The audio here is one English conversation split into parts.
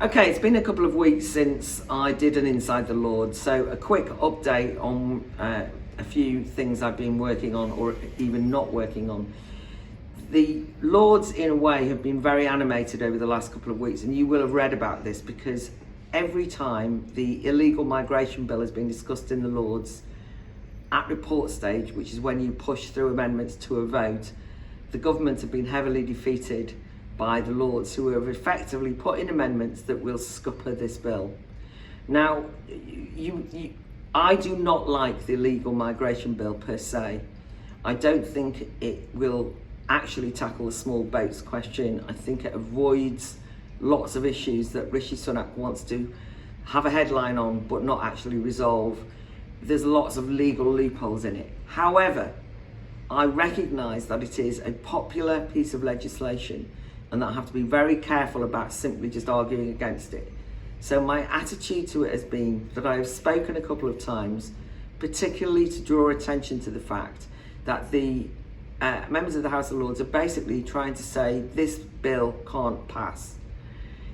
Okay, it's been a couple of weeks since I did an Inside the Lords, so a quick update on a few things I've been working on or even not working on. The Lords, in a way, have been very animated over the last couple of weeks, and you will have read about this because every time the illegal migration bill has been discussed in the Lords at report stage, which is when you push through amendments to a vote, the government have been heavily defeated by the Lords, who have effectively put in amendments that will scupper this bill. Now, I do not like the illegal migration bill per se. I don't think it will actually tackle the small boats question. I think it avoids lots of issues that Rishi Sunak wants to have a headline on but not actually resolve. There's lots of legal loopholes in it. However, I recognise that it is a popular piece of legislation and that I have to be very careful about simply just arguing against it. So my attitude to it has been that I have spoken a couple of times, particularly to draw attention to the fact that the members of the House of Lords are basically trying to say this bill can't pass.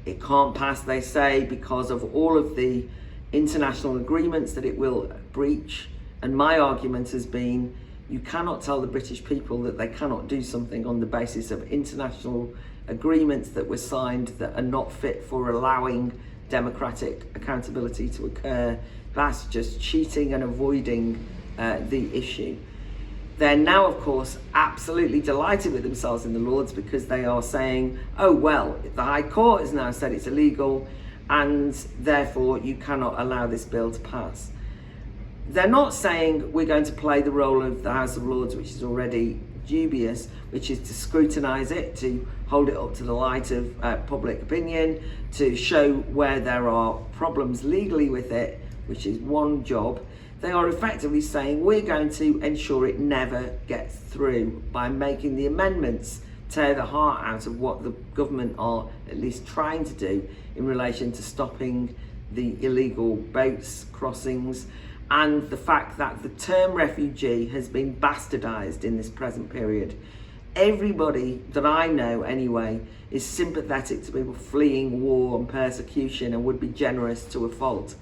It can't pass, they say, because of all of the international agreements that it will breach. And my argument has been, you cannot tell the British people that they cannot do something on the basis of international agreements that were signed that are not fit for allowing democratic accountability to occur. That's just cheating and avoiding the issue. They're now, of course, absolutely delighted with themselves in the Lords because they are saying, oh, well, the High Court has now said it's illegal and therefore you cannot allow this bill to pass. They're not saying we're going to play the role of the House of Lords, which is already dubious, which is to scrutinise it, to hold it up to the light of public opinion, to show where there are problems legally with it, which is one job. They are effectively saying we're going to ensure it never gets through by making the amendments tear the heart out of what the government are at least trying to do in relation to stopping the illegal boats crossings and the fact that the term refugee has been bastardised in this present period. Everybody that I know anyway is sympathetic to people fleeing war and persecution and would be generous to a fault.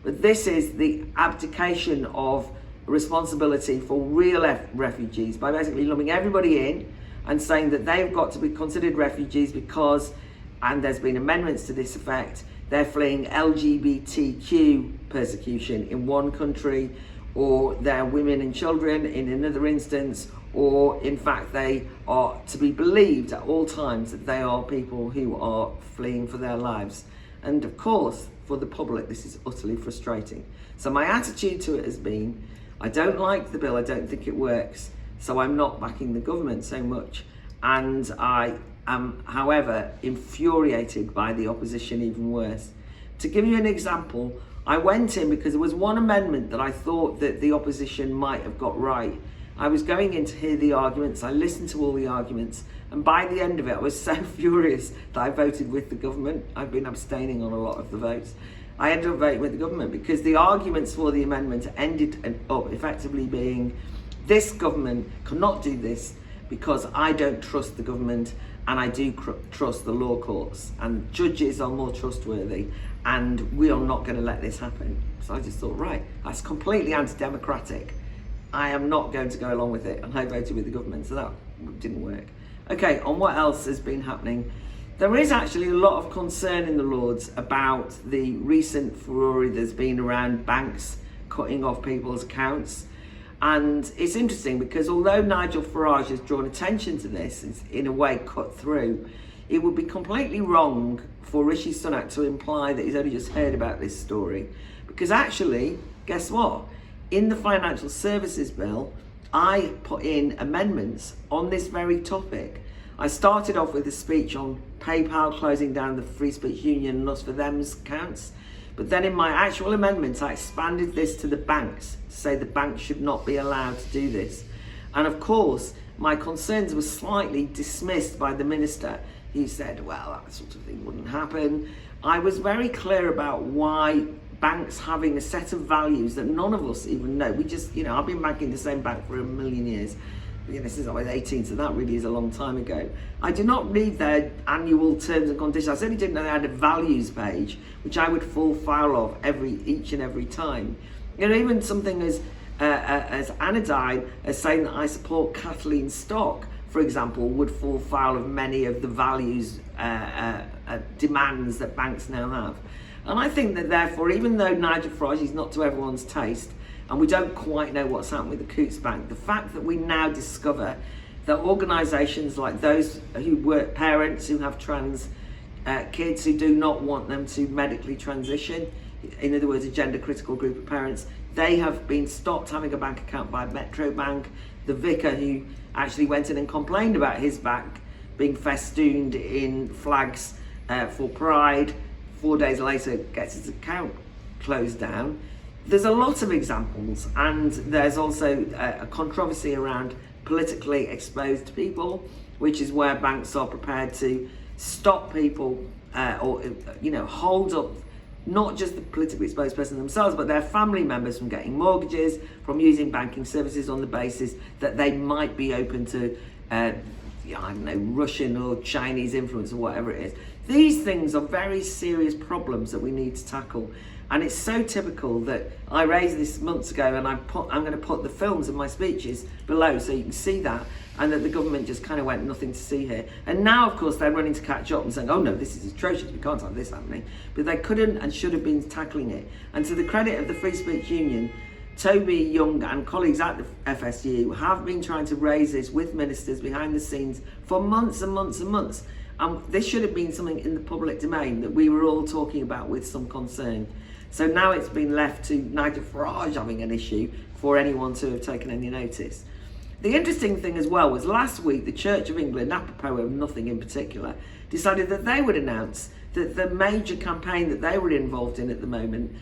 But this is the abdication of responsibility for real refugees by basically lumping everybody in and saying that they've got to be considered refugees because, and there's been amendments to this effect, they're fleeing LGBTQ persecution in one country, or they're women and children in another instance, or in fact they are to be believed at all times that they are people who are fleeing for their lives. And of course, for the public, this is utterly frustrating. So my attitude to it has been, I don't like the bill, I don't think it works, so I'm not backing the government so much. And I am, however, infuriated by the opposition even worse. To give you an example, I went in because there was one amendment that I thought that the opposition might have got right. I was going in to hear the arguments, I listened to all the arguments, and by the end of it I was so furious that I voted with the government. I've been abstaining on a lot of the votes. I ended up voting with the government because the arguments for the amendment ended up effectively being, this government cannot do this because I don't trust the government and I do trust the law courts and judges are more trustworthy and we are not going to let this happen. So I just thought, right, that's completely anti-democratic. I am not going to go along with it, and I voted with the government, so that didn't work. Okay, on what else has been happening? There is actually a lot of concern in the Lords about the recent furore there's been around banks cutting off people's accounts. And it's interesting because although Nigel Farage has drawn attention to this, it's in a way cut through, it would be completely wrong for Rishi Sunak to imply that he's only just heard about this story. Because actually, guess what? In the Financial Services Bill, I put in amendments on this very topic. I started off with a speech on PayPal closing down the Free Speech Union and Us for Them's accounts. But then in my actual amendments, I expanded this to the banks to say the banks should not be allowed to do this. And of course, my concerns were slightly dismissed by the minister. He said, well, that sort of thing wouldn't happen. I was very clear about why banks having a set of values that none of us even know. We just, I've been banking the same bank for a million years. this is always 18, so that really is a long time ago. I do not read their annual terms and conditions. I certainly didn't know they had a values page, which I would fall foul of each and every time. Even something as anodyne as saying that I support Kathleen Stock, for example, would fall foul of many of the values demands that banks now have. And I think that therefore, even though Nigel Farage is not to everyone's taste, and we don't quite know what's happened with the Coutts Bank, the fact that we now discover that organisations like those who work, parents who have trans kids who do not want them to medically transition, in other words, a gender critical group of parents, they have been stopped having a bank account by Metro Bank. The vicar who actually went in and complained about his bank being festooned in flags for Pride, 4 days later gets his account closed down. There's a lot of examples, and there's also a controversy around politically exposed people, which is where banks are prepared to stop people or hold up not just the politically exposed person themselves, but their family members from getting mortgages, from using banking services on the basis that they might be open to Russian or Chinese influence or whatever it is. These things are very serious problems that we need to tackle. And it's so typical that I raised this months ago, and I'm going to put the films of my speeches below so you can see that, and that the government just kind of went nothing to see here. And now, of course, they're running to catch up and saying, oh no, this is atrocious, we can't have this happening. But they couldn't and should have been tackling it. And to the credit of the Free Speech Union, Toby Young and colleagues at the FSU have been trying to raise this with ministers behind the scenes for months and months and months. This should have been something in the public domain that we were all talking about with some concern. So now it's been left to Nigel Farage having an issue for anyone to have taken any notice. The interesting thing as well was last week the Church of England, apropos of nothing in particular, decided that they would announce that the major campaign that they were involved in at the moment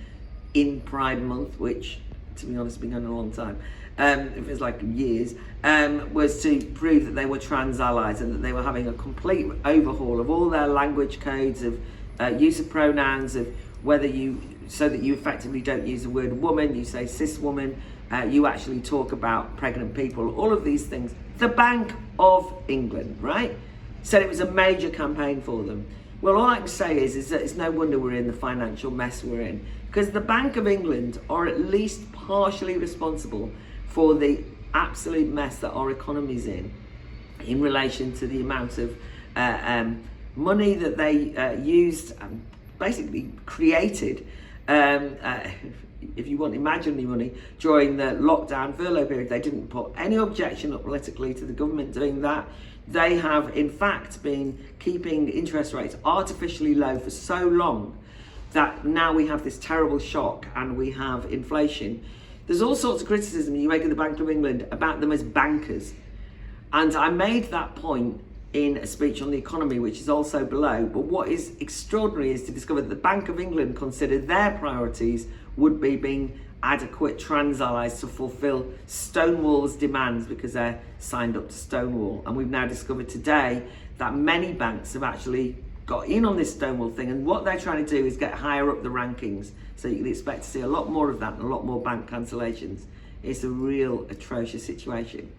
in Pride Month, which to be honest has been going on a long time, it feels like years, was to prove that they were trans allies and that they were having a complete overhaul of all their language codes, of use of pronouns, of whether so that you effectively don't use the word woman, you say cis woman, you actually talk about pregnant people, all of these things. The Bank of England, right, said it was a major campaign for them. Well, all I can say is that it's no wonder we're in the financial mess we're in, because the Bank of England are at least partially responsible for the absolute mess that our economy's in relation to the amount of money that they used, basically created, if you want imaginary money, during the lockdown furlough period. They didn't put any objection up politically to the government doing that. They have in fact been keeping interest rates artificially low for so long that now we have this terrible shock and we have inflation. There's all sorts of criticism you make of the Bank of England about them as bankers. And I made that point in a speech on the economy, which is also below. But what is extraordinary is to discover that the Bank of England considered their priorities would be being adequate trans allies to fulfil Stonewall's demands, because they're signed up to Stonewall. And we've now discovered today that many banks have actually got in on this Stonewall thing, and what they're trying to do is get higher up the rankings. So you can expect to see a lot more of that and a lot more bank cancellations. It's a real atrocious situation.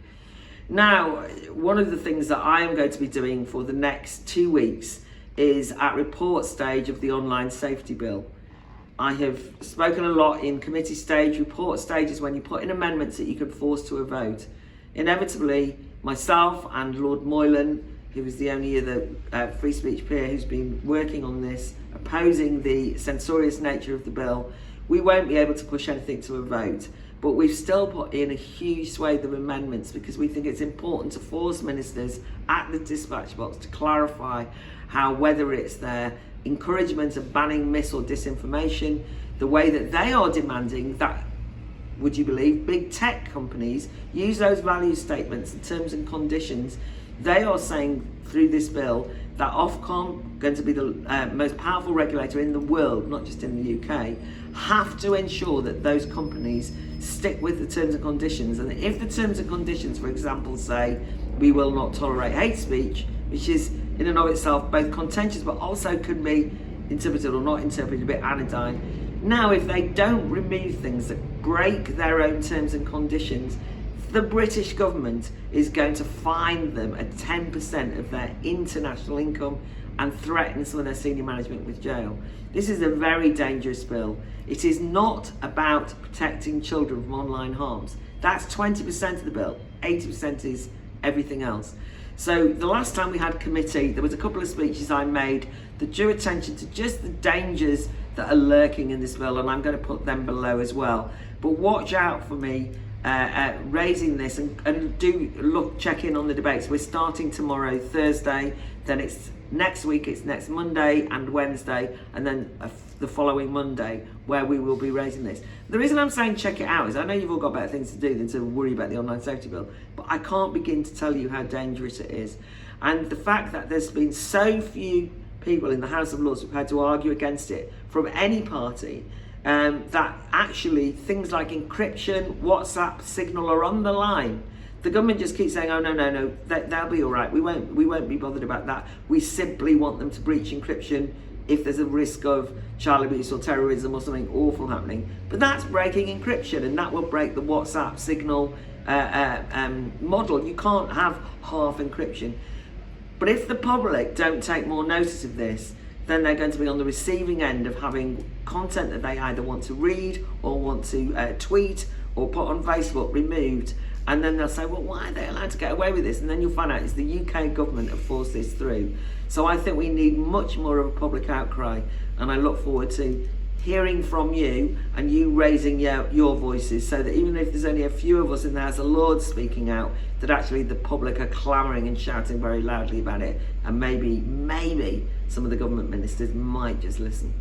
Now, one of the things that I am going to be doing for the next 2 weeks is at report stage of the online safety bill. I have spoken a lot in committee stage. Report stage is when you put in amendments that you can force to a vote. Inevitably, myself and Lord Moylan, who is the only other free speech peer who's been working on this, opposing the censorious nature of the bill, we won't be able to push anything to a vote. But we've still put in a huge swathe of amendments because we think it's important to force ministers at the dispatch box to clarify how, whether it's their encouragement of banning mis or disinformation, the way that they are demanding that, would you believe, big tech companies use those value statements and terms and conditions. They are saying through this bill that Ofcom, going to be the most powerful regulator in the world, not just in the UK, have to ensure that those companies stick with the terms and conditions. And if the terms and conditions, for example, say we will not tolerate hate speech, which is in and of itself both contentious but also could be interpreted or not interpreted a bit anodyne. Now, if they don't remove things that break their own terms and conditions, if the British government is going to fine them at 10% of their international income and threaten some of their senior management with jail, this is a very dangerous bill. It is not about protecting children from online harms. That's 20% of the bill. 80% is everything else. So the last time we had committee, there was a couple of speeches I made that drew attention to just the dangers that are lurking in this bill, and I'm going to put them below as well. But watch out for me raising this, and do check in on the debates. We're starting tomorrow, Thursday, then it's next week, it's next Monday and Wednesday, and then the following Monday, where we will be raising this. The reason I'm saying check it out is I know you've all got better things to do than to worry about the online safety bill, but I can't begin to tell you how dangerous it is. And the fact that there's been so few people in the House of Lords who've had to argue against it from any party, that actually things like encryption, WhatsApp, Signal are on the line. The government just keeps saying, oh no, they'll be all right. We won't be bothered about that. We simply want them to breach encryption if there's a risk of child abuse or terrorism or something awful happening. But that's breaking encryption, and that will break the WhatsApp Signal model. You can't have half encryption. But if the public don't take more notice of this, then they're going to be on the receiving end of having content that they either want to read or want to tweet or put on Facebook removed. And then they'll say, well, why are they allowed to get away with this? And then you'll find out it's the UK government have forced this through. So I think we need much more of a public outcry. And I look forward to hearing from you and you raising your voices, so that even if there's only a few of us in the House of Lords speaking out, that actually the public are clamouring and shouting very loudly about it. And maybe some of the government ministers might just listen.